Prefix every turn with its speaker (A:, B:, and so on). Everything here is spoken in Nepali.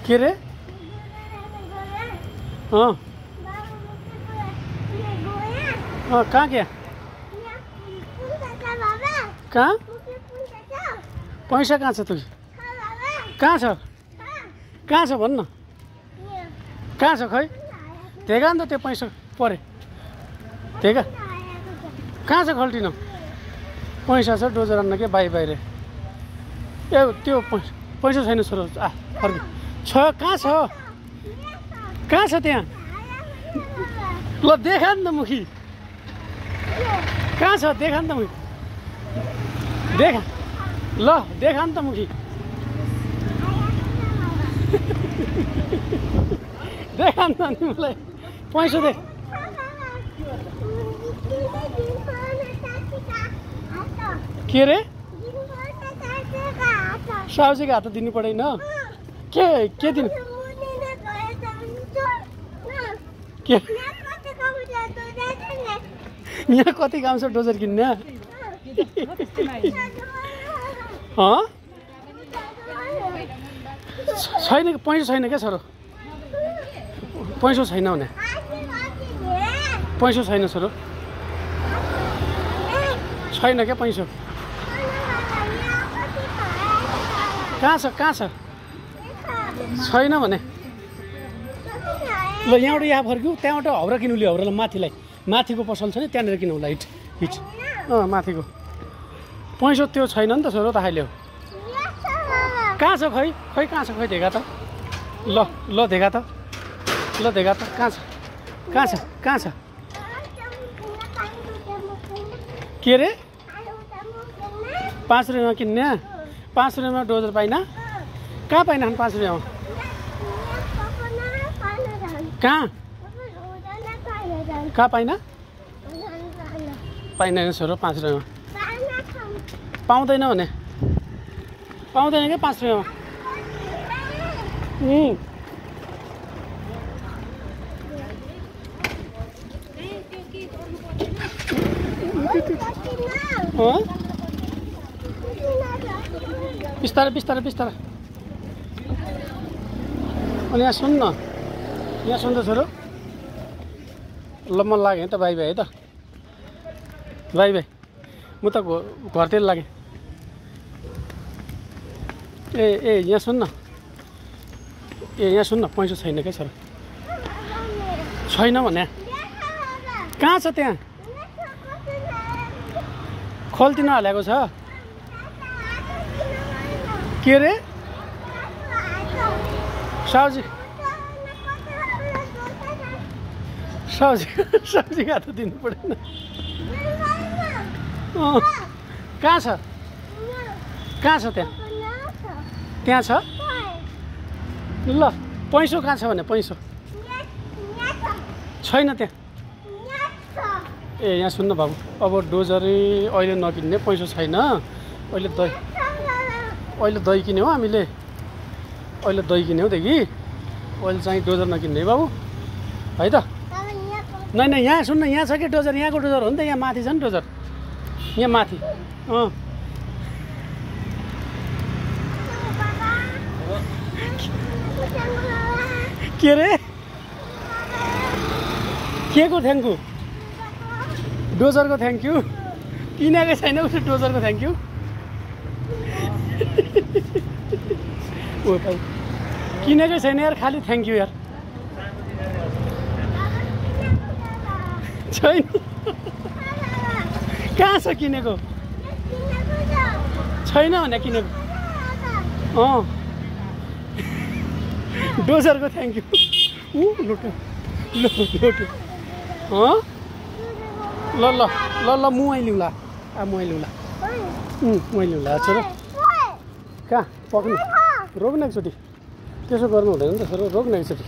A: के रे कहाँ क्या कहाँ पैसा कहाँ छ तु कहाँ छ कहाँ छ भन्न कहाँ छ खै देखा नि त त्यो पैसा परे देखा कहाँ छ खल्टिन पैसा छ डोजर आन्न के बाहिर ए त्यो पैसा छैन छोरो फर्क छ कहाँ छ कहाँ छ त्यहाँ ल देखा नि त मुखी कहाँ छ देखा नि त मुखी देखा ल देखा नि त मुखी देखा नि त मलाई पैसा दे के रे साउजीको हात दिनु पर्दैन के दिनु के यहाँ कति काम छ डोजर किन्ने छैन पैसा छैन क्या छोरो पैसा छैन भने पैसा छैन छोरो छैन क्या पैसा कहाँ छ छैन भने ल यहाँबाट यहाँ फर्क्यौ त्यहाँबाट हाउरा किन्नु लियो हाउरालाई माथिलाई माथिको पसल छ नि त्यहाँनिर किनौ ल हिट माथिको पैसा त्यो छैन नि त छोरो त खाइल्यो कहाँ छ खै कहाँ छ खै देखा त ल देखा त कहाँ छ के रे 5 रुपियाँमा किन्ने 5 रुपियाँमा डोजर पाइन कहाँ पाइन 5 रुपियाँमा कहाँ पाइन पाइँदैन छोरो 5 रुपियाँमा पाउँदैन भने पाउँदैन क्या 5 रुपियाँमा बिस्तारै अनि यहाँ सुन न यहाँ सुन त छोरो ल मन लाग्यो त बाई है त बाई म त घरतिर लागेँ ए यहाँ सुन न पैसा छैन क्या छोरो छैन भने कहाँ छ त्यहाँ खल्टिन हालेको छ के रे साउजी हात दिनु पर्दैन कहाँ छ त्यहाँ छ ल पैसा कहाँ छ भने पैसा छैन त्यहाँ ए यहाँ सुन्न बाबु अब डोजरै अहिले नकिन्ने पैसा छैन अहिले दही किन्यौ हामीले अहिले दही किन्यौ देखि अहिले चाहिँ डोजर नकिन्ने है बाबु है त नै यहाँ सुन्न यहाँ छ कि डोजर यहाँको डोजर हो नि त यहाँ माथि छ नि डोजर यहाँ माथि के रे के को थ्याङ्क यू डोजरको थ्याङ्क यू किनेकै छैन उसले डोजरको थ्याङ्क यू किनेकै छैन यार खालि थ्याङ्क यू यार छैन कहाँ छ किनेको छैन भने किनेको डोजरको थ्याङ्क यू लुटो ल मुहाइ लिउँला मुहाइ लिउँला छोरो कहाँ पक्नु रोक्न एकचोटि त्यसो गर्नु हुँदैन नि त छोरो रोक्न एकचोटि